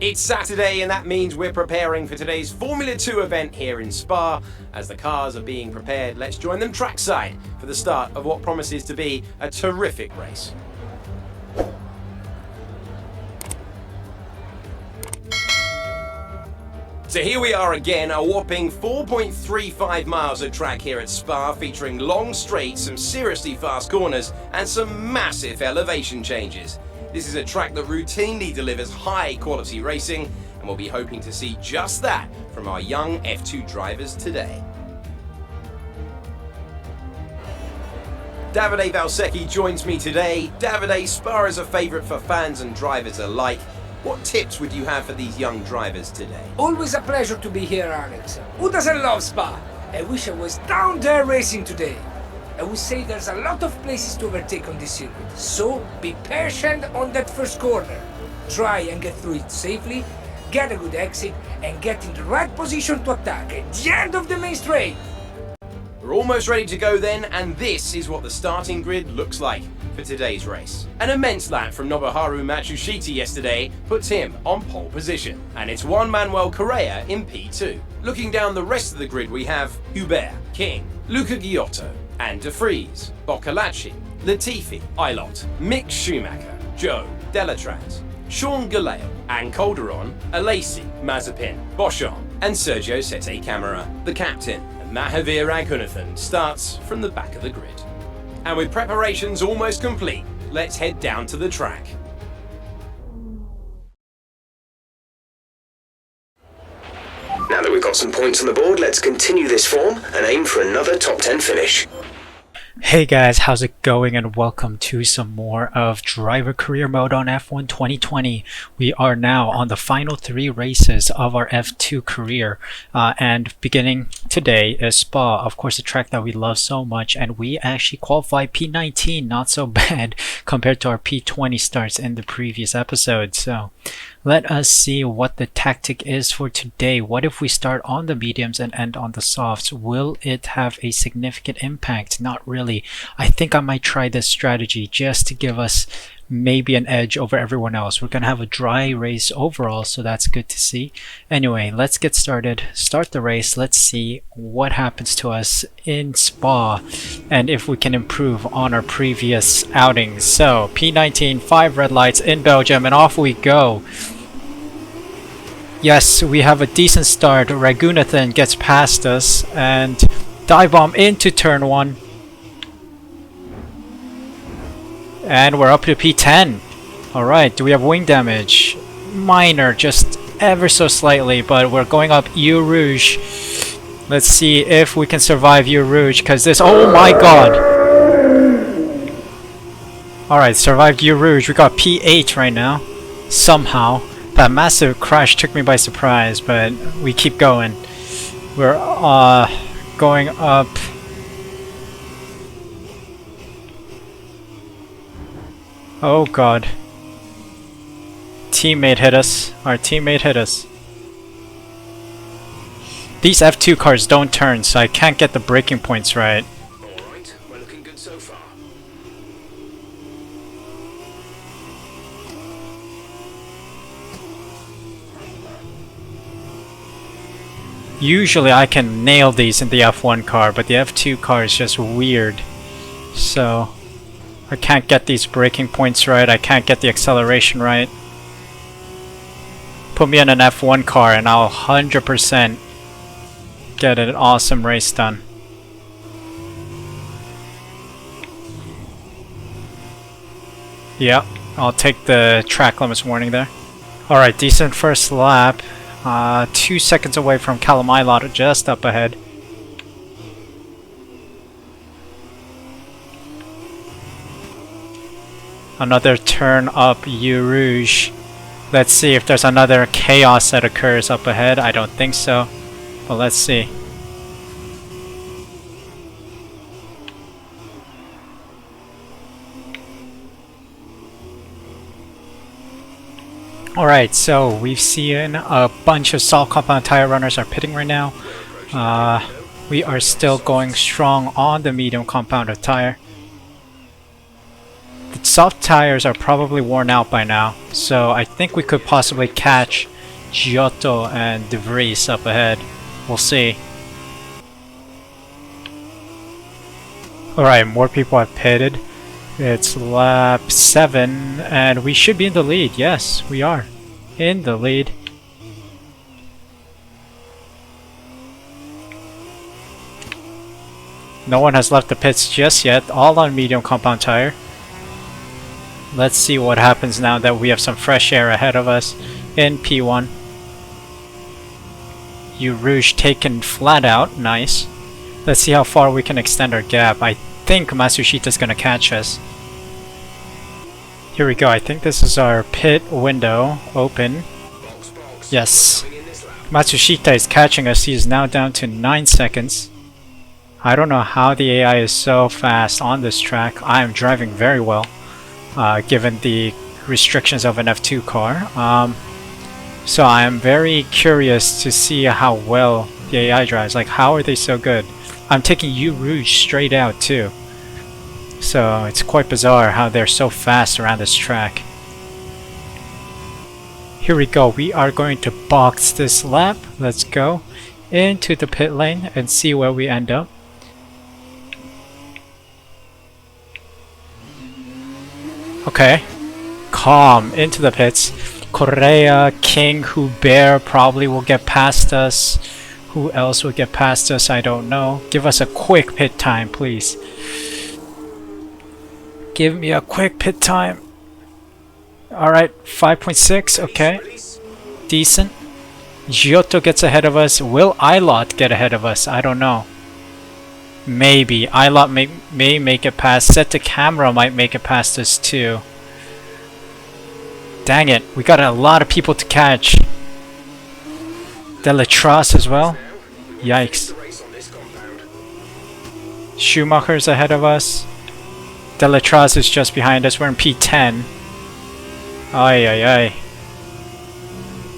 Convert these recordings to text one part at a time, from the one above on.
It's Saturday, and that means we're preparing for today's Formula 2 event here in Spa. As the cars are being prepared, let's join them trackside for the start of what promises to be a terrific race. So here we are again, a whopping 4.35 miles of track here at Spa, featuring long straights, some seriously fast corners, and some massive elevation changes. This is a track that routinely delivers high quality racing, and we'll be hoping to see just that from our young F2 drivers today. Davide Valsecchi joins me today. Davide, Spa is a favourite for fans and drivers alike. What tips would you have for these young drivers today? Always a pleasure to be here, Alex. Who doesn't love Spa? I wish I was down there racing today. I would say there's a lot of places to overtake on this circuit, so be patient on that first corner. Try and get through it safely, get a good exit, and get in the right position to attack at the end of the main straight. We're almost ready to go then, and this is what the starting grid looks like for today's race. An immense lap from Nobuharu Matsushita yesterday puts him on pole position, and it's Juan Manuel Correa in P2. Looking down the rest of the grid, we have Hubert, King, Luca Giotto, and De Vries, Boccolacci, Latifi, Ilott, Mick Schumacher, Joe, Delatraz, Sean Galeo, and Calderon, Alesi, Mazepin, Boschon, and Sergio Sette Camara. The captain, Mahavir Raghunathan, starts from the back of the grid. And with preparations almost complete, let's head down to the track. Now that we've got some points on the board, let's continue this form and aim for another top 10 finish. Hey guys, how's it going, and welcome to some more of Driver Career Mode on F1 2020. We are now on the final 3 races of our F2 career, and beginning today is Spa, of course, a track that we love so much, and we actually qualified P19, not so bad compared to our P20 starts in the previous episode. So let us see what the tactic is for today. What if we start on the mediums and end on the softs? Will it have a significant impact? Not really. I think I might try this strategy just to give us maybe an edge over everyone else. We're gonna have a dry race overall, so that's good to see. Anyway, let's get started. Start the race. Let's see what happens to us in Spa and if we can improve on our previous outings. So P19, 5 red lights in Belgium, and off we go. Yes, we have a decent start. Raghunathan gets past us and dive bomb into turn 1. And we're up to P10. Alright, do we have wing damage? Minor, just ever so slightly, but we're going up Eau Rouge. Let's see if we can survive Eau Rouge, because this— oh my god! Alright, survived Eau Rouge. We got P8 right now. Somehow. That massive crash took me by surprise, but we keep going. We're going up. Oh god. Teammate hit us. Our teammate hit us. These F2 cars don't turn, so I can't get the braking points right. Alright, we're looking good so far. Usually I can nail these in the F1 car, but the F2 car is just weird. So I can't get these braking points right, I can't get the acceleration right. Put me in an F1 car and I'll 100% get an awesome race done. Yep, I'll take the track limits warning there. Alright, decent first lap. 2 seconds away from Callum Ilott, just up ahead. Another turn up Eau Rouge. Let's see if there's another chaos that occurs up ahead. I don't think so, but let's see. Alright, so we've seen a bunch of soft compound tire runners are pitting right now. We are still going strong on the medium compound tire. The soft tires are probably worn out by now, so I think we could possibly catch Giotto and De Vries up ahead. We'll see. Alright, more people have pitted. It's lap 7 and we should be in the lead. Yes, we are in the lead. No one has left the pits just yet, all on medium compound tire. Let's see what happens now that we have some fresh air ahead of us in P1. Eau Rouge taken flat out, nice. Let's see how far we can extend our gap. I think Matsushita's gonna catch us. Here we go, I think this is our pit window open. Yes. Matsushita is catching us, he is now down to 9 seconds. I don't know how the AI is so fast on this track. I am driving very well, given the restrictions of an F2 car. So I am very curious to see how well the AI drives. Like, how are they so good? I'm taking Eau Rouge straight out too. So it's quite bizarre how they're so fast around this track. Here we go. We are going to box this lap. Let's go into the pit lane and see where we end up. Okay, calm into the pits. Correa, King, Hubert probably will get past us. Who else will get past us? I don't know. Give us a quick pit time, please. Give me a quick pit time. Alright, 5.6, okay. Decent. Giotto gets ahead of us. Will Ilot get ahead of us? I don't know. Maybe. Ilot may make it past. Set to Camera might make it past us too. Dang it. We got a lot of people to catch. Delatras as well. Yikes. Schumacher's ahead of us. Delatras is just behind us. We're in P10. Ay ay ay.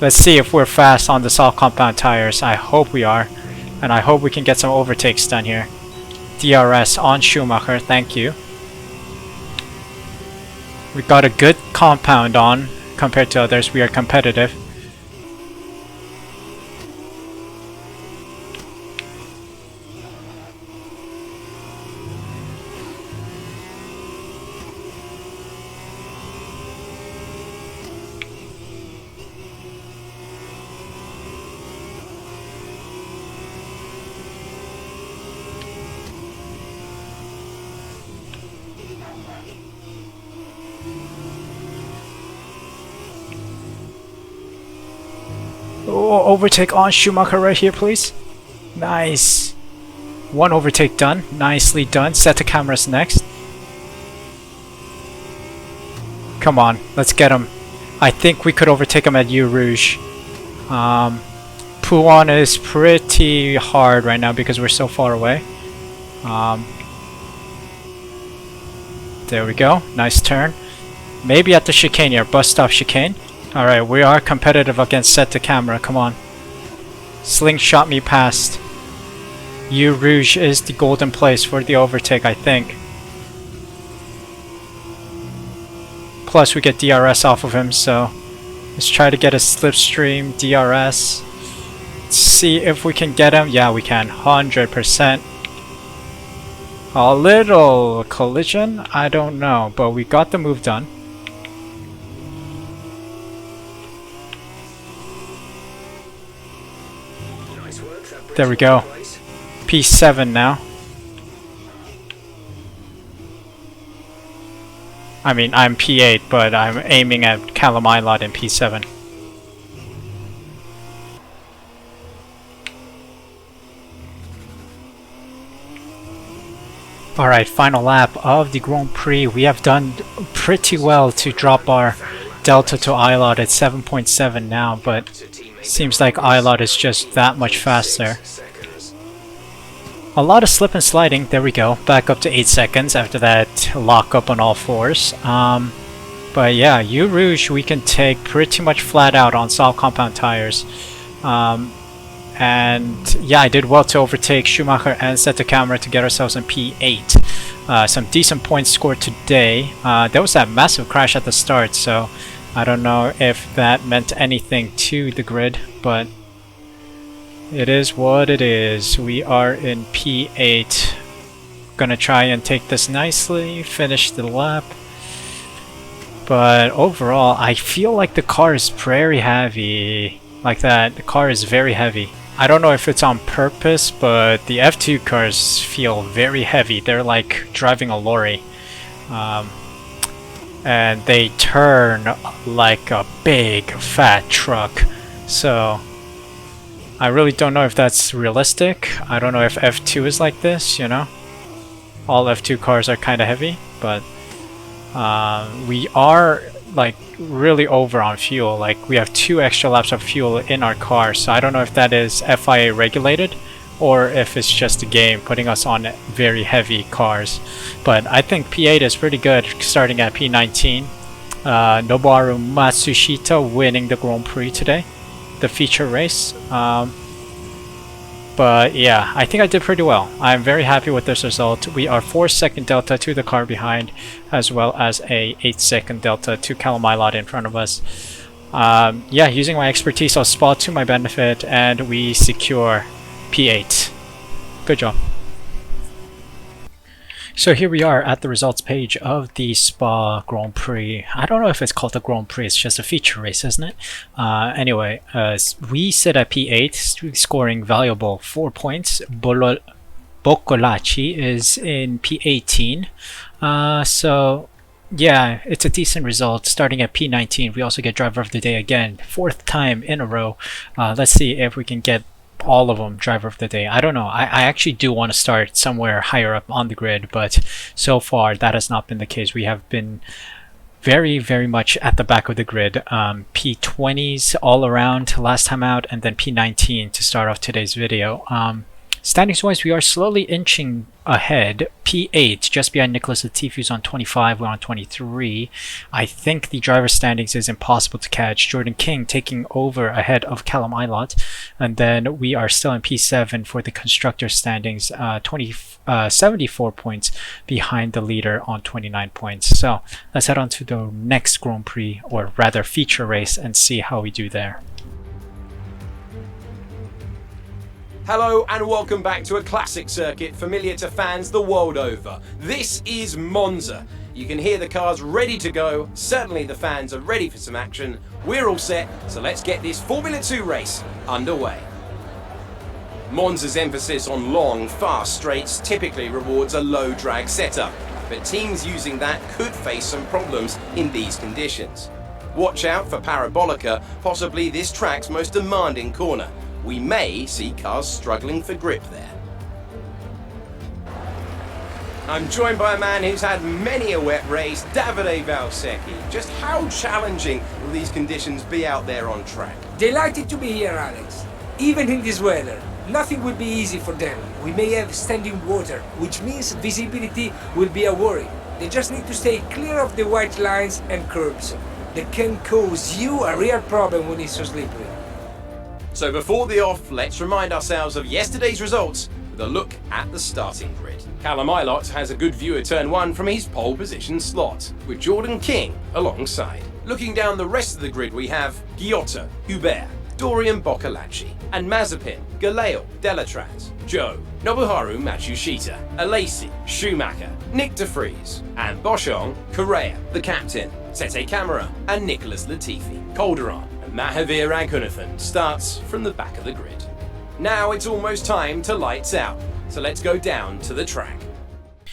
Let's see if we're fast on the soft compound tires. I hope we are. And I hope we can get some overtakes done here. DRS on Schumacher, thank you. We got a good compound on compared to others. We are competitive. Oh, overtake on Schumacher right here, please. Nice. One overtake done. Nicely done. Set the cameras next. Come on, let's get him. I think we could overtake him at Eau Rouge. Pouan is pretty hard right now because we're so far away. There we go. Nice turn. Maybe at the chicane here. Bus stop chicane. Alright, we are competitive against Set to Camera. Come on. Slingshot me past. Eau Rouge is the golden place for the overtake, I think. Plus, we get DRS off of him, so let's try to get a slipstream DRS. Let's see if we can get him. Yeah, we can. 100%. A little collision? I don't know, but we got the move done. There we go. P7 now. I mean, I'm P8, but I'm aiming at Callum Ilott in P7. Alright, final lap of the Grand Prix. We have done pretty well to drop our delta to Ilott at 7.7 now, but seems like Ilott is just that much faster. A lot of slip and sliding. There we go. Back up to 8 seconds after that lock up on all fours. But yeah, Eau Rouge we can take pretty much flat out on soft compound tires. And yeah, I did well to overtake Schumacher and Set the Camera to get ourselves in P8. Some decent points scored today. There was that massive crash at the start, so I don't know if that meant anything to the grid, but it is what it is. We are in P8. Gonna try and take this nicely, finish the lap. But overall, I feel like the car is very heavy. Like that, the car is very heavy. I don't know if it's on purpose, but the F2 cars feel very heavy. They're like driving a lorry. And they turn like a big fat truck. So I really don't know if that's realistic. I don't know if F2 is like this, you know? All F2 cars are kind of heavy, but we are like really over on fuel. Like we have 2 extra laps of fuel in our car, so I don't know if that is FIA regulated or if it's just the game putting us on very heavy cars. But I think P8 is pretty good starting at P19. Nobuharu Matsushita winning the Grand Prix today, the feature race. But yeah, I think I did pretty well. I'm very happy with this result. We are 4-second delta to the car behind, as well as a 8-second delta to Callum Ilott in front of us. Yeah, using my expertise, I'll spot to my benefit, and we secure P8. Good job. So here we are at the results page of the Spa Grand Prix. I don't know if it's called the Grand Prix, it's just a feature race, isn't it? Anyway, we sit at P8, scoring valuable 4 points. Boccolaci is in P18. So yeah, it's a decent result. Starting at P19, we also get Driver of the Day again, 4th time in a row. Let's see if we can get all of them Driver of the Day. I don't know. I actually do want to start somewhere higher up on the grid, but so far that has not been the case. We have been very much at the back of the grid. P20s all around last time out, and then P19 to start off today's video. Standings wise, we are slowly inching ahead. P8 just behind Nicholas Latifi, who's on 25, we're on 23. I think the driver standings is impossible to catch. Jordan King taking over ahead of Callum Ilott, and then we are still in P7 for the constructor standings, 74 points behind the leader on 29 points. So let's head on to the next Grand Prix, or rather feature race, and see how we do there. Hello and welcome back to a classic circuit familiar to fans the world over. This is Monza. You can hear the cars ready to go. Certainly the fans are ready for some action. We're all set, so let's get this Formula 2 race underway. Monza's emphasis on long, fast straights typically rewards a low drag setup, but teams using that could face some problems in these conditions. Watch out for Parabolica, possibly this track's most demanding corner. We may see cars struggling for grip there. I'm joined by a man who's had many a wet race, Davide Valsecchi. Just how challenging will these conditions be out there on track? Delighted to be here, Alex. Even in this weather, nothing will be easy for them. We may have standing water, which means visibility will be a worry. They just need to stay clear of the white lines and curbs. That can cause you a real problem when it's so slippery. So before the off, let's remind ourselves of yesterday's results with a look at the starting grid. Callum Ilott has a good view of turn 1 from his pole position slot, with Jordan King alongside. Looking down the rest of the grid, we have Giotto, Hubert, Dorian Boccolaci, and Mazepin, Galeo, Delatraz, Joe, Nobuharu Matsushita, Alesi, Schumacher, Nick de Vries, and Boschong, Correa, the captain, Sete Camara, and Nicholas Latifi. Calderon and Mahavir Raghunathan starts from the back of the grid. Now it's almost time to lights out, so let's go down to the track.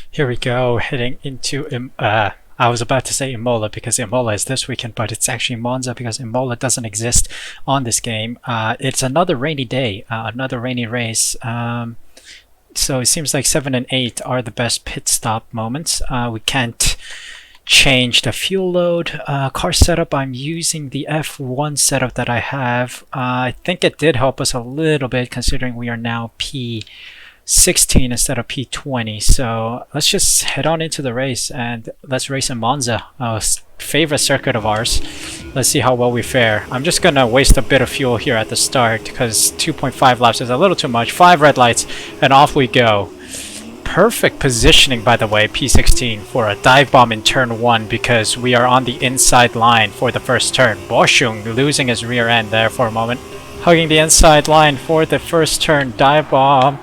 Here we go, heading into I was about to say Imola because Imola is this weekend, but it's actually Monza because Imola doesn't exist on this game. It's another rainy day, another rainy race. So it seems like 7 and 8 are the best pit stop moments. We can't change the fuel load. Car setup, I'm using the F1 setup that I have. I think it did help us a little bit considering we are now P16 instead of P20. So let's just head on into the race and let's race in Monza, a favorite circuit of ours. Let's see how well we fare. I'm just gonna waste a bit of fuel here at the start because 2.5 laps is a little too much. 5 red lights and off we go. Perfect positioning, by the way, P16, for a dive bomb in turn 1 because we are on the inside line for the first turn. Boshung losing his rear end there for a moment. Hugging the inside line for the first turn dive bomb.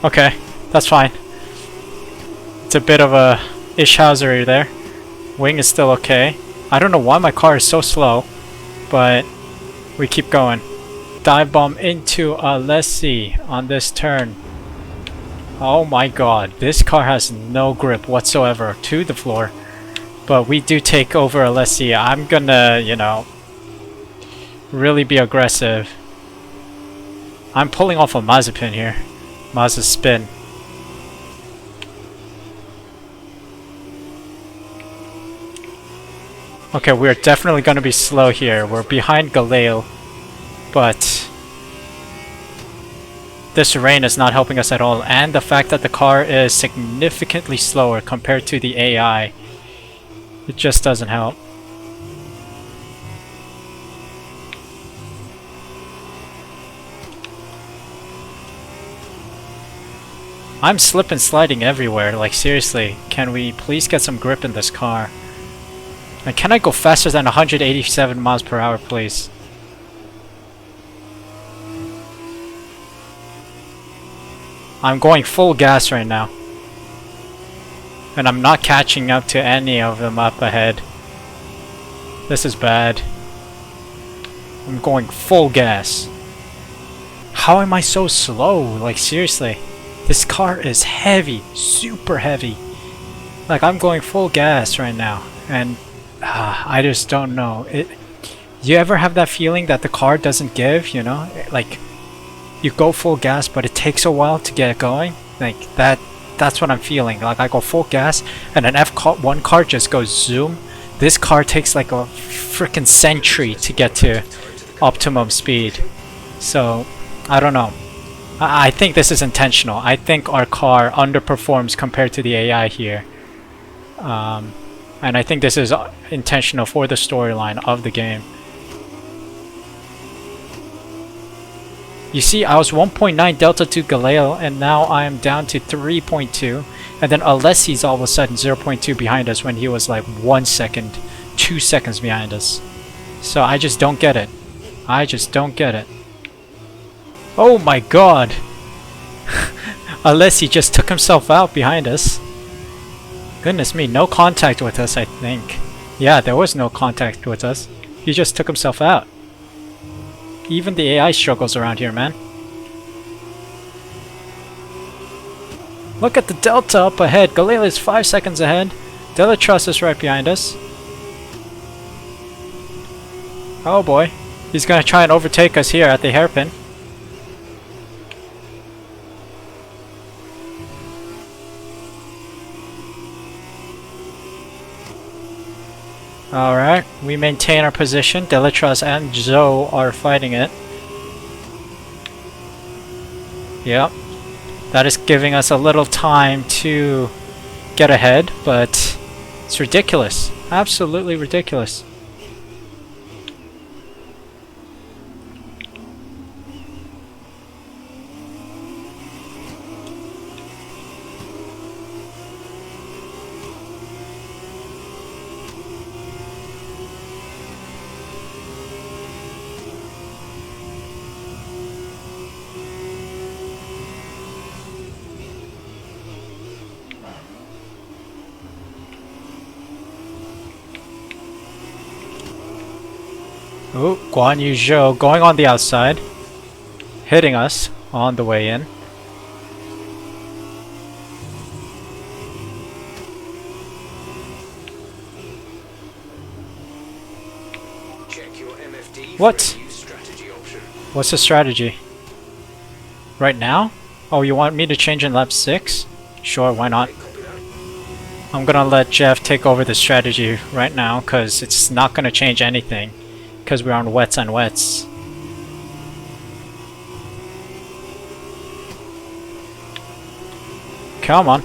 Okay, that's fine. It's a bit of a ishhousery there. Wing is still okay. I don't know why my car is so slow, but we keep going. Dive bomb into Alessi on this turn. Oh my god, this car has no grip whatsoever to the floor. But we do take over Alessi. I'm gonna, you know, really be aggressive. I'm pulling off a Mazepin here. Mazda spin. Okay, we're definitely going to be slow here. We're behind Galil, but this rain is not helping us at all, and the fact that the car is significantly slower compared to the AI, it just doesn't help. I'm slip and sliding everywhere, like seriously, can we please get some grip in this car? And can I go faster than 187 miles per hour, please? I'm going full gas right now. And I'm not catching up to any of them up ahead. This is bad. I'm going full gas. How am I so slow? Like seriously. This car is heavy, super heavy. Like I'm going full gas right now, and I just don't know. You ever have that feeling that the car doesn't give? You know, like you go full gas, but it takes a while to get it going. Like that's what I'm feeling. Like I go full gas, and an F1 car just goes zoom. This car takes like a freaking century to get to optimum speed. So I don't know. I think this is intentional. I think our car underperforms compared to the AI here. And I think this is intentional for the storyline of the game. You see, I was 1.9 delta to Galeo, and now I am down to 3.2. And then Alessi's all of a sudden 0.2 behind us when he was like 1 second, 2 seconds behind us. So I just don't get it. I just don't get it. Oh my god! Alessi just took himself out behind us. Goodness me, no contact with us, I think. Yeah, there was no contact with us. He just took himself out. Even the AI struggles around here, man. Look at the delta up ahead. Galila is 5 seconds ahead. Delatras is right behind us. Oh boy. He's gonna try and overtake us here at the hairpin. Alright, we maintain our position. Delatras and Zoe are fighting it. Yep. That is giving us a little time to get ahead, but it's ridiculous. Absolutely ridiculous. Oh, Guan Yu Zhou going on the outside, hitting us on the way in. Check your MFD What? for a new strategy option. What's the strategy? Right now? Oh, you want me to change in lap 6? Sure, why not? Copy that. I'm gonna let Jeff take over the strategy right now, because it's not gonna change anything. Because we're on wets and wets. Come on.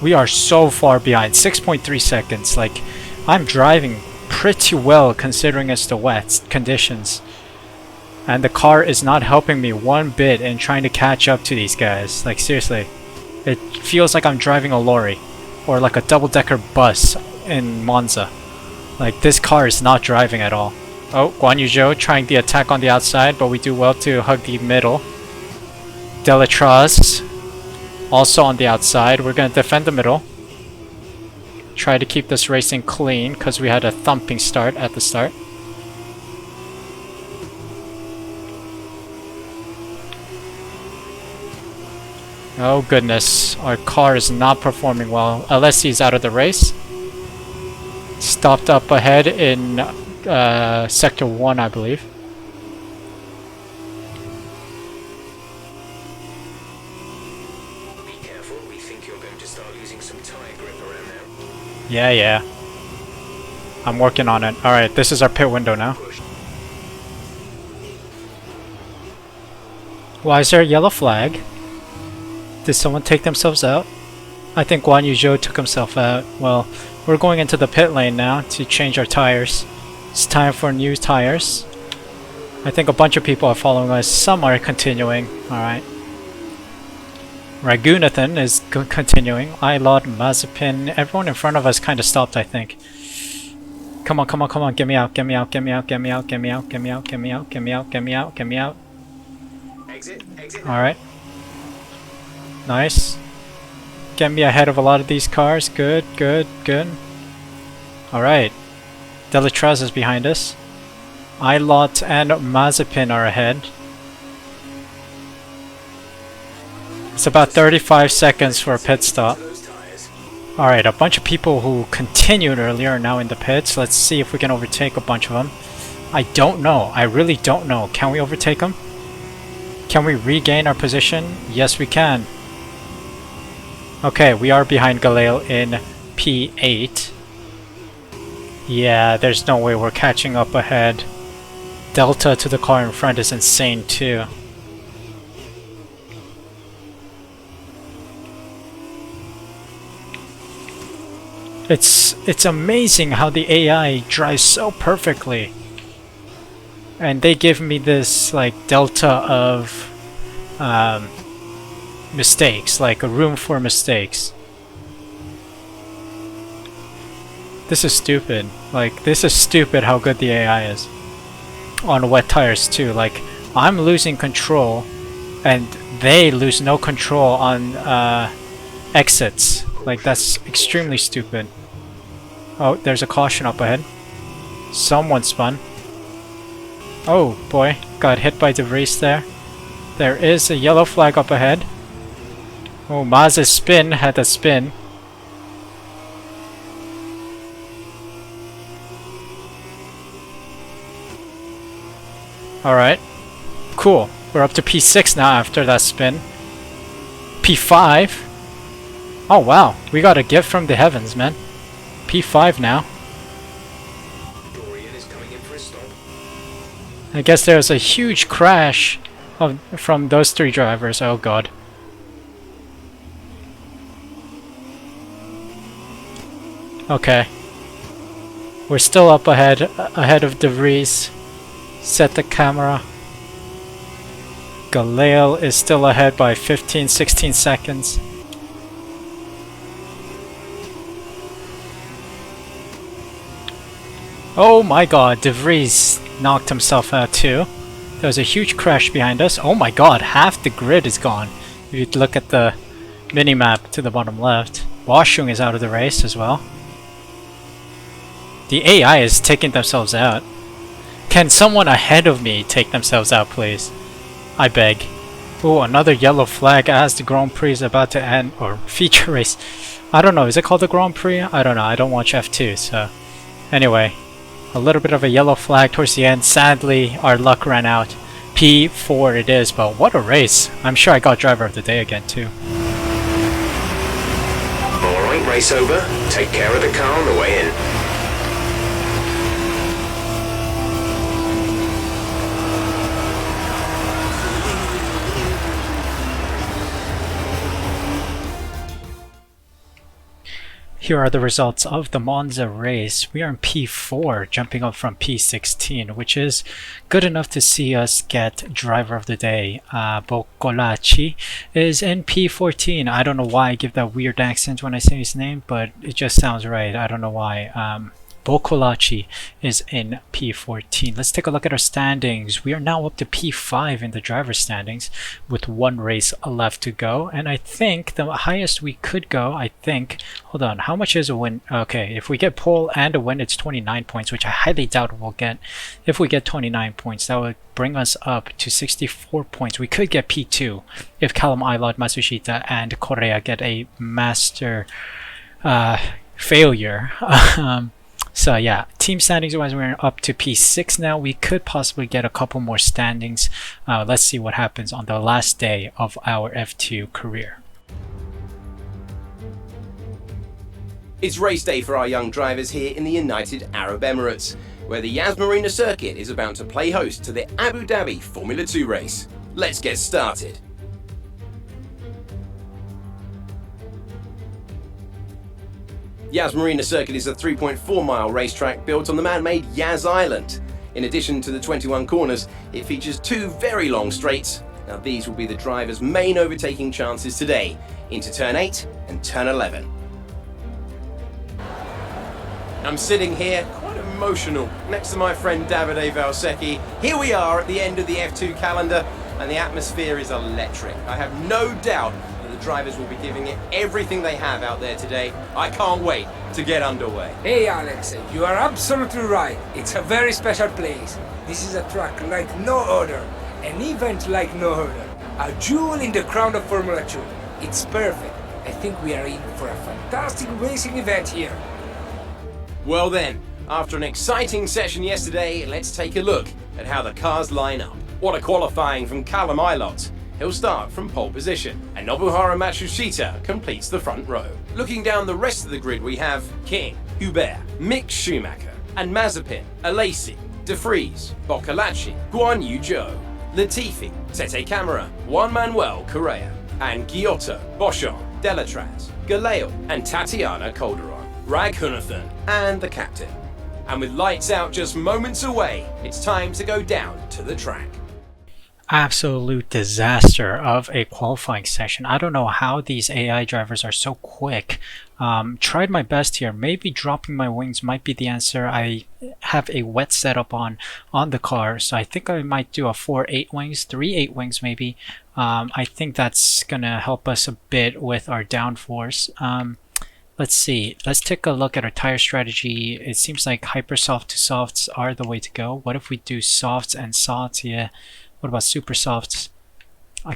We are so far behind. 6.3 seconds. Like, I'm driving pretty well considering it's the wet conditions. And the car is not helping me one bit in trying to catch up to these guys. Like seriously. It feels like I'm driving a lorry. Or like a double-decker bus in Monza. Like this car is not driving at all. Oh, Guan Yu Zhou trying the attack on the outside, but we do well to hug the middle. Delatraz also on the outside. We're going to defend the middle. Try to keep this racing clean because we had a thumping start at the start. Oh goodness, our car is not performing well. Alessi's out of the race. Stopped up ahead in Sector 1, I believe. Be careful, we think you're going to start losing some tire grip around now. Yeah. I'm working on it. Alright, this is our pit window now. Why is there a yellow flag? Did someone take themselves out? I think Guan Yu Zhou took himself out. Well, we're going into the pit lane now to change our tires. It's time for new tires. I think a bunch of people are following us. Some are continuing. Alright. Ragunathan is continuing. Ilot, Mazepin. Everyone in front of us kind of stopped, I think. Come on. Get me out. Exit. Alright. Nice. Get me ahead of a lot of these cars. Good. Alright. Delatraz is behind us. Ilot and Mazepin are ahead. It's about 35 seconds for a pit stop. Alright, a bunch of people who continued earlier are now in the pits. Let's see if we can overtake a bunch of them. I don't know. I really don't know. Can we overtake them? Can we regain our position? Yes, we can. Okay, we are behind Galil in P8. Yeah, there's no way we're catching up ahead. Delta to the car in front is insane too. It's amazing how the AI drives so perfectly. And they give me this like delta of mistakes, like a room for mistakes. This is stupid. Like, this is stupid how good the AI is. On wet tires too. Like, I'm losing control and they lose no control on exits. Like, that's extremely stupid. Oh, there's a caution up ahead. Someone spun. Oh boy, got hit by the race there. There is a yellow flag up ahead. Oh, Maz's spin had a spin. Alright. Cool. We're up to P6 now after that spin. P5. Oh wow, we got a gift from the heavens, man. P5 now. Dorian is coming in for a stop. I guess there's a huge crash from those three drivers. Oh god. Okay. We're still up ahead of De Vries. Set the camera. Galil is still ahead by 15-16 seconds. Oh my god, De Vries knocked himself out too. There was a huge crash behind us. Oh my god, half the grid is gone. If you look at the minimap to the bottom left. Washung is out of the race as well. The AI is taking themselves out. Can someone ahead of me take themselves out, please? I beg. Oh, another yellow flag as the Grand Prix is about to end, or feature race. I don't know, is it called the Grand Prix? I don't know, I don't watch F2, so... Anyway, a little bit of a yellow flag towards the end. Sadly, our luck ran out. P4 it is, but what a race. I'm sure I got driver of the day again, too. Alright, race over. Take care of the car on the way in. Here are the results of the Monza race. We are in P4, jumping up from P16, which is good enough to see us get driver of the day. Boccolaci is in P14. I don't know why I give that weird accent when I say his name, but it just sounds right. I don't know why. Boccolaci is in P14. Let's take a look at our standings. We are now up to P5 in the driver standings with one race left to go. And I think the highest we could go, hold on, how much is a win? Okay, if we get pole and a win, it's 29 points, which I highly doubt we'll get. If we get 29 points, that would bring us up to 64 points. We could get P2 if Callum Ilott, Matsushita, and Correa get a master failure. So yeah, team standings wise, we're up to P6 now. We could possibly get a couple more standings. Let's see what happens on the last day of our F2 career. It's race day for our young drivers here in the United Arab Emirates, where the Yas Marina circuit is about to play host to the Abu Dhabi Formula 2 race. Let's get started. Yas Marina Circuit is a 3.4-mile racetrack built on the man-made Yas Island. In addition to the 21 corners, it features two very long straights. Now these will be the drivers' main overtaking chances today, into turn 8 and turn 11. I'm sitting here, quite emotional, next to my friend Davide Valsecchi. Here we are at the end of the F2 calendar, and the atmosphere is electric. I have no doubt drivers will be giving it everything they have out there today. I can't wait to get underway. Hey Alex, you are absolutely right. It's a very special place. This is a track like no other, an event like no other, a jewel in the crown of Formula 2. It's perfect. I think we are in for a fantastic racing event here. Well then, after an exciting session yesterday, let's take a look at how the cars line up. What a qualifying from Callum Ilott. He'll start from pole position, and Nobuharu Matsushita completes the front row. Looking down the rest of the grid, we have King, Hubert, Mick Schumacher, and Mazepin, Alesi, De Vries, Boccolaci, Guan Yu Zhou, Latifi, Tete Camara, Juan Manuel Correa, and Giotto, Boschon, Delatraz, Galeo, and Tatiana Calderon, Raghunathan, and the captain. And with lights out just moments away, it's time to go down to the track. Absolute disaster of a qualifying session. I don't know how these AI drivers are so quick. Tried my best here. Maybe dropping my wings might be the answer. I have a wet setup on the car, so I think I might do a 4-8 wings, 3-8 wings maybe. I think that's gonna help us a bit with our downforce. Let's see. Let's take a look at our tire strategy. It seems like hypersoft to softs are the way to go. What if we do softs and softs? Yeah. What about super softs?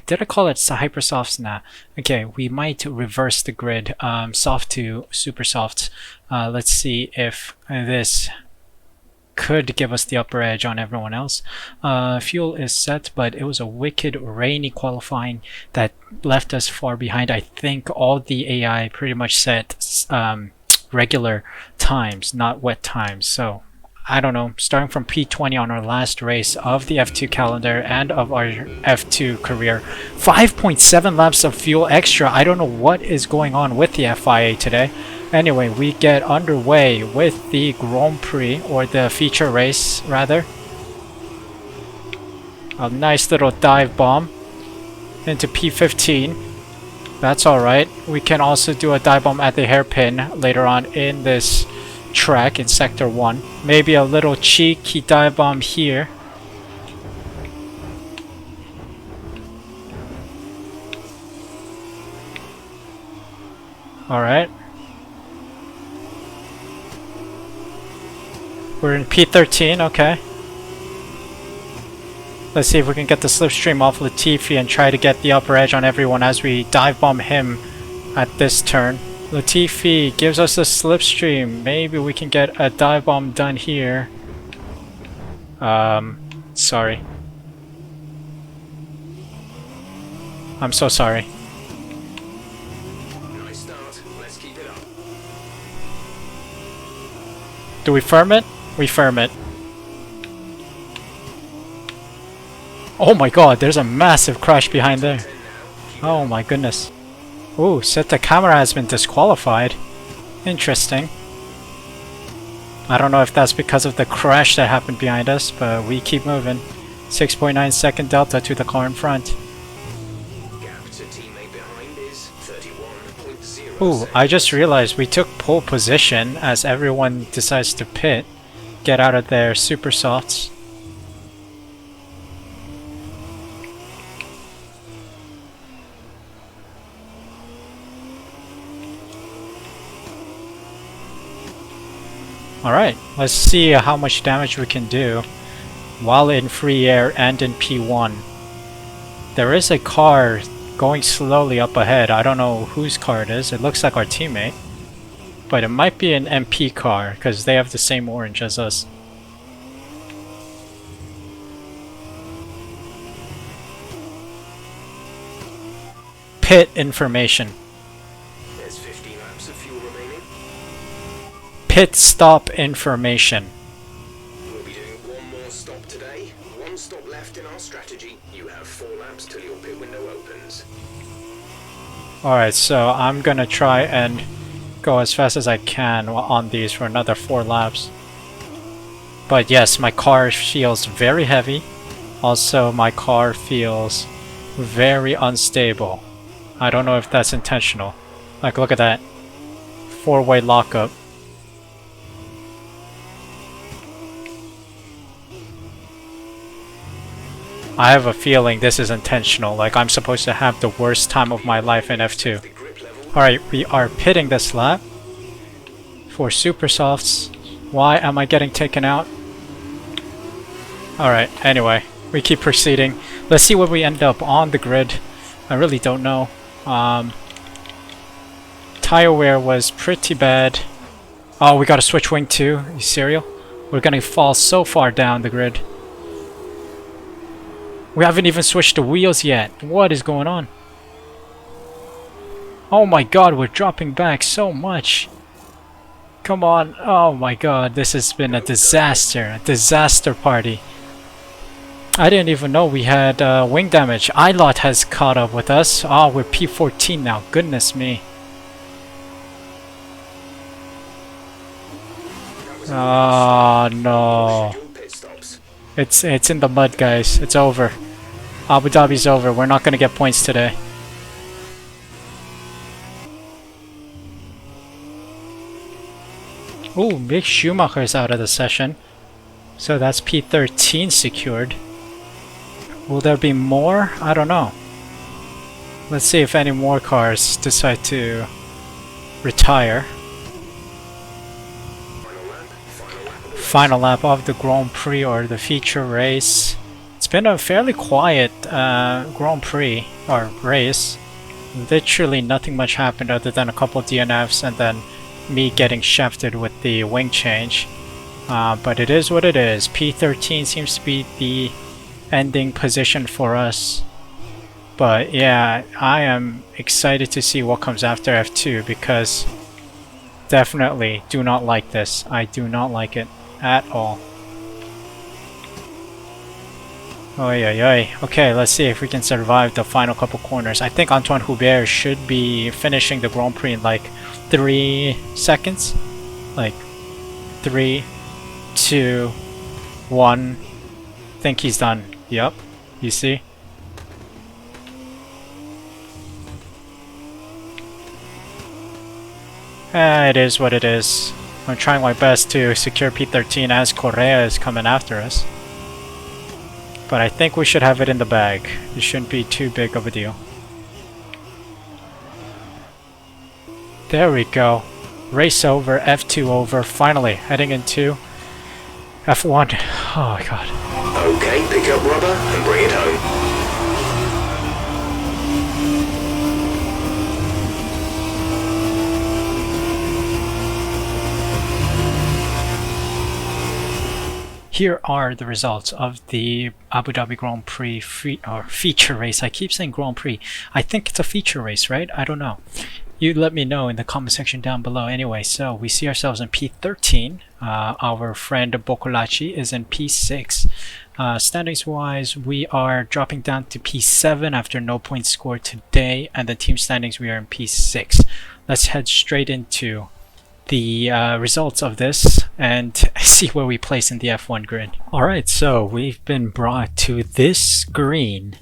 Did I call it hyper softs? Nah. Okay, we might reverse the grid. Soft to super softs. Let's see if this could give us the upper edge on everyone else. Fuel is set, but it was a wicked rainy qualifying that left us far behind. I think all the AI pretty much set regular times, not wet times. So I don't know, starting from P20 on our last race of the F2 calendar and of our F2 career. 5.7 laps of fuel extra. I don't know what is going on with the FIA today. Anyway, we get underway with the Grand Prix, or the feature race rather. A nice little dive bomb into P15. That's alright. We can also do a dive bomb at the hairpin later on in this track in sector 1. Maybe a little cheeky dive bomb here. Alright. We're in P13, okay. Let's see if we can get the slipstream off Latifi and try to get the upper edge on everyone as we dive bomb him at this turn. Latifi gives us a slipstream. Maybe we can get a dive bomb done here. Sorry. I'm so sorry. Nice start. Let's keep it up. Do we firm it? We firm it. Oh my god, there's a massive crash behind there. Oh my goodness. Ooh, Seta Camera has been disqualified. Interesting. I don't know if that's because of the crash that happened behind us, but we keep moving. 6.9 second delta to the car in front. Gap to teammate behind is 31.0. Ooh, I just realized we took pole position as everyone decides to pit. Get out of their super softs. Alright, let's see how much damage we can do while in free air and in P1. There is a car going slowly up ahead. I don't know whose car it is. It looks like our teammate. But it might be an MP car because they have the same orange as us. Pit information. There's 15 laps of fuel remaining. Pit stop information. We'll be doing one more stop today. One stop left in our strategy. You have 4 laps till your pit window opens. Alright, so I'm gonna try and go as fast as I can on these for another 4 laps. But yes, my car feels very heavy. Also, my car feels very unstable. I don't know if that's intentional. Like, look at that. 4-way lockup. I have a feeling this is intentional. Like, I'm supposed to have the worst time of my life in F2. Alright, we are pitting this lap for super softs. Why am I getting taken out? Alright, anyway, we keep proceeding. Let's see where we end up on the grid. I really don't know. Tire wear was pretty bad. Oh, we gotta switch wing too. You serial? We're gonna fall so far down the grid. We haven't even switched the wheels yet. What is going on? Oh my god, we're dropping back so much. Come on. Oh my god, this has been a disaster. A disaster party. I didn't even know we had wing damage. iLot has caught up with us. Oh, we're P14 now. Goodness me. Oh no. It's in the mud, guys. It's over. Abu Dhabi's over. We're not gonna get points today. Ooh, Mick Schumacher's out of the session. So that's P13 secured. Will there be more? I don't know. Let's see if any more cars decide to retire. Final lap of the Grand Prix or the feature race. It's been a fairly quiet Grand Prix or race. Literally nothing much happened other than a couple of DNFs and then me getting shafted with the wing change. But it is what it is. P13 seems to be the ending position for us. But yeah, I am excited to see what comes after F2 because definitely do not like this. I do not like it at all. Oy oy oy. Okay, let's see if we can survive the final couple corners. I think Antoine Hubert should be finishing the Grand Prix in like 3 seconds. Like 3, 2, 1. Think he's done. Yep. You see? It is what it is. I'm trying my best to secure P13 as Correa is coming after us. But I think we should have it in the bag. It shouldn't be too big of a deal. There we go. Race over, F2 over, finally heading into F1. Oh my god. Okay, pick up rubber and bring it home. Here are the results of the Abu Dhabi Grand Prix feature race. I keep saying Grand Prix. I think it's a feature race, right? I don't know. You let me know in the comment section down below. Anyway, so we see ourselves in P13. Our friend Bokolachi is in P6. Standings wise, we are dropping down to P7 after no points scored today. And the team standings, we are in P6. Let's head straight into the results of this and see where we place in the F1 grid. Alright, so we've been brought to this green,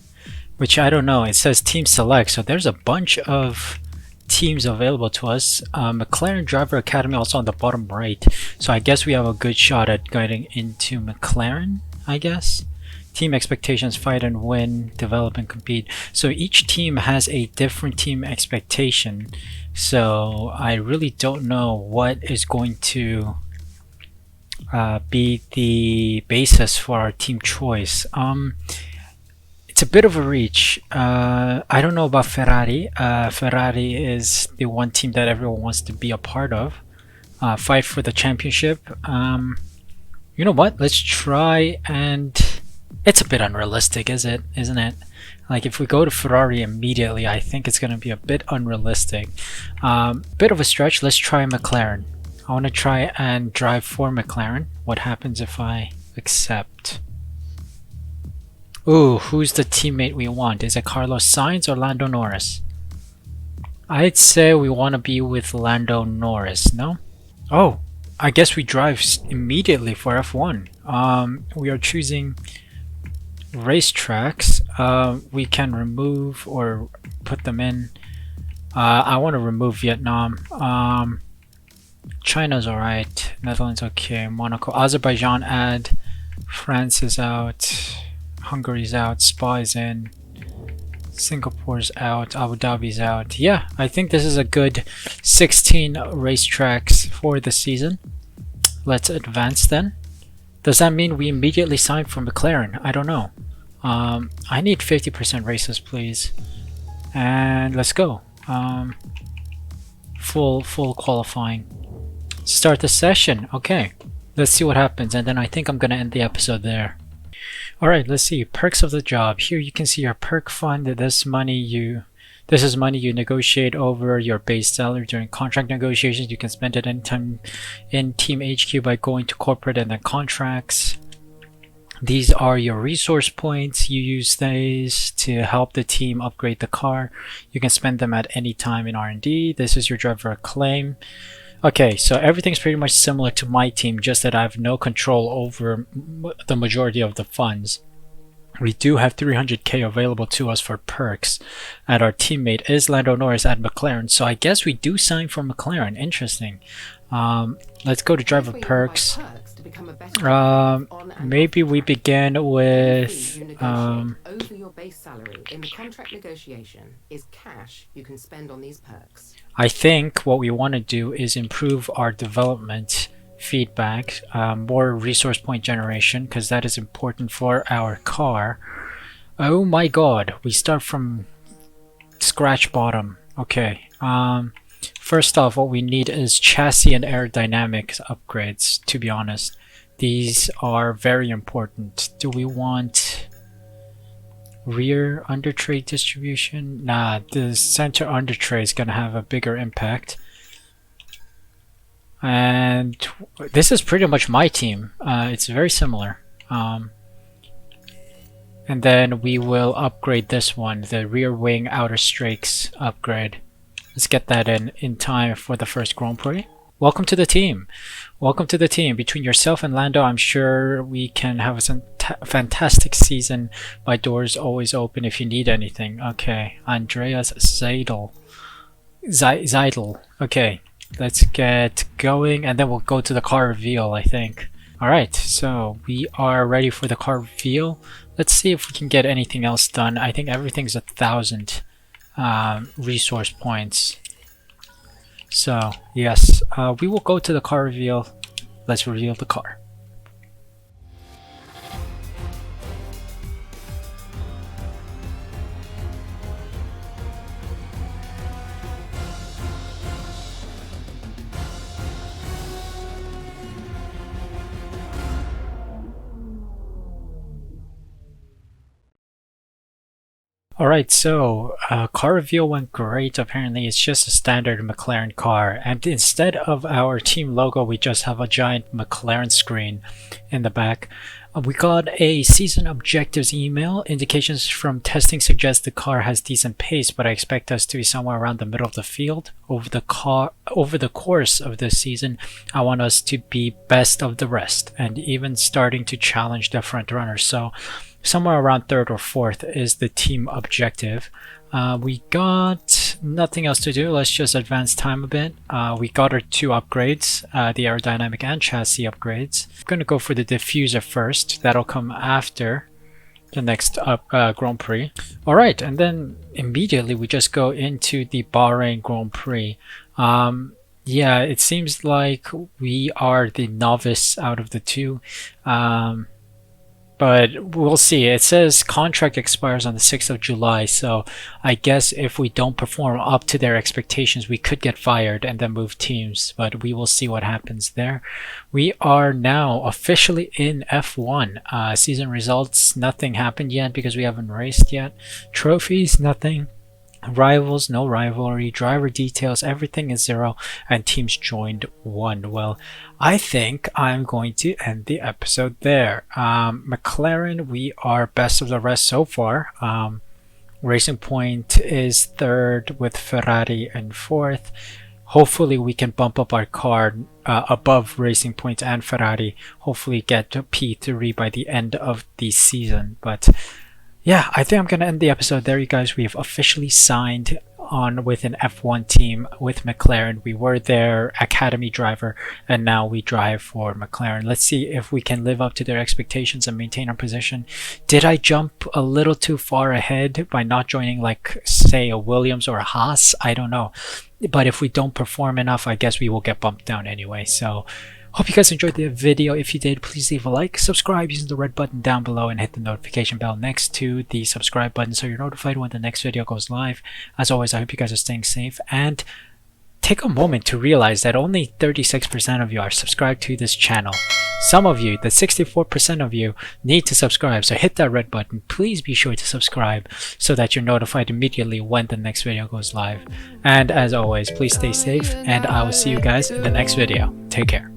which I don't know, it says team select, so there's a bunch of teams available to us. McLaren Driver Academy also on the bottom right, so I guess we have a good shot at getting into McLaren, I guess. Team expectations: fight and win, develop and compete. So each team has a different team expectation, so I really don't know what is going to be the basis for our team choice. It's a bit of a reach. I don't know about Ferrari. Ferrari is the one team that everyone wants to be a part of. Fight for the championship. You know what? Let's try and... It's a bit unrealistic, isn't it? Like, if we go to Ferrari immediately, I think it's going to be a bit unrealistic. Bit of a stretch. Let's try McLaren. I want to try and drive for McLaren. What happens if I accept? Ooh, who's the teammate we want? Is it Carlos Sainz or Lando Norris? I'd say we want to be with Lando Norris, no? Oh, I guess we drive immediately for F1. We are choosing racetracks. We can remove or put them in. I want to remove Vietnam. China's alright. Netherlands okay. Monaco. Azerbaijan add. France is out. Hungary's out. Spa is in. Singapore's out. Abu Dhabi's out. Yeah, I think this is a good 16 racetracks for the season. Let's advance then. Does that mean we immediately sign for McLaren? I don't know. I need 50% races, please. And let's go. Full qualifying. Start the session. Okay. Let's see what happens, and then I think I'm gonna end the episode there. Alright, let's see. Perks of the job. Here you can see your perk fund. This is money you negotiate over your base salary during contract negotiations. You can spend it anytime in Team HQ by going to corporate and then contracts. These are your resource points. You use these to help the team upgrade the car. You can spend them at any time in R&D. This is your driver acclaim. Okay, so everything's pretty much similar to my team, just that I have no control over the majority of the funds. We do have 300k available to us for perks, and our teammate is Lando Norris at McLaren, so I guess we do sign for McLaren. Interesting. Let's go to driver perks. Maybe we begin with over your base salary in the contract negotiation is cash you can spend on these perks. I think what we want to do is improve our development feedback, more resource point generation, because that is important for our car. Oh my god, we start from scratch bottom. Okay, first off, what we need is chassis and aerodynamics upgrades, to be honest. These are very important. Do we want rear under tray distribution? Nah, the center under tray is gonna have a bigger impact. And this is pretty much my team. It's very similar. And then we will upgrade this one, the rear wing outer strakes upgrade. Let's get that in time for the first Grand Prix. Welcome to the team. Welcome to the team. Between yourself and Lando, I'm sure we can have a fantastic season. My door's always open if you need anything. Okay, Andreas Zeidel. Okay, let's get going, and then we'll go to the car reveal, I think. Alright, so we are ready for the car reveal. Let's see if we can get anything else done. I think everything's 1,000 resource points. So, yes, we will go to the car reveal. Let's reveal the car. Alright, so car reveal went great. Apparently it's just a standard McLaren car, and instead of our team logo we just have a giant McLaren screen in the back. We got a season objectives email. Indications from testing suggest the car has decent pace, but I expect us to be somewhere around the middle of the field. Over the course of this season, I want us to be best of the rest and even starting to challenge the front runners. So somewhere around 3rd or 4th is the team objective. We got nothing else to do. Let's just advance time a bit. We got our 2 upgrades, the aerodynamic and chassis upgrades. I'm going to go for the diffuser first. That'll come after the next Grand Prix. Alright, and then immediately we just go into the Bahrain Grand Prix. Yeah, it seems like we are the novice out of the 2. But we'll see. It says contract expires on the 6th of July, so I guess if we don't perform up to their expectations, we could get fired and then move teams, but we will see what happens there. We are now officially in F1. Season results, nothing happened yet because we haven't raced yet. Trophies, nothing. Rivals, no rivalry. Driver details, everything is 0, and teams joined 1. Well, I think I'm going to end the episode there. McLaren, we are best of the rest so far. Racing Point is 3rd with Ferrari in 4th. Hopefully we can bump up our car above Racing Point and Ferrari. Hopefully get to P3 by the end of the season. But yeah, I think I'm going to end the episode there, you guys. We have officially signed on with an F1 team with McLaren. We were their academy driver, and now we drive for McLaren. Let's see if we can live up to their expectations and maintain our position. Did I jump a little too far ahead by not joining, like, say, a Williams or a Haas? I don't know. But if we don't perform enough, I guess we will get bumped down anyway. So hope you guys enjoyed the video. If you did, please leave a like, subscribe using the red button down below, and hit the notification bell next to the subscribe button so you're notified when the next video goes live. As always, I hope you guys are staying safe, and take a moment to realize that only 36% of you are subscribed to this channel. Some of you, the 64% of you, need to subscribe, so hit that red button. Please be sure to subscribe so that you're notified immediately when the next video goes live. And as always, please stay safe, and I will see you guys in the next video. Take care.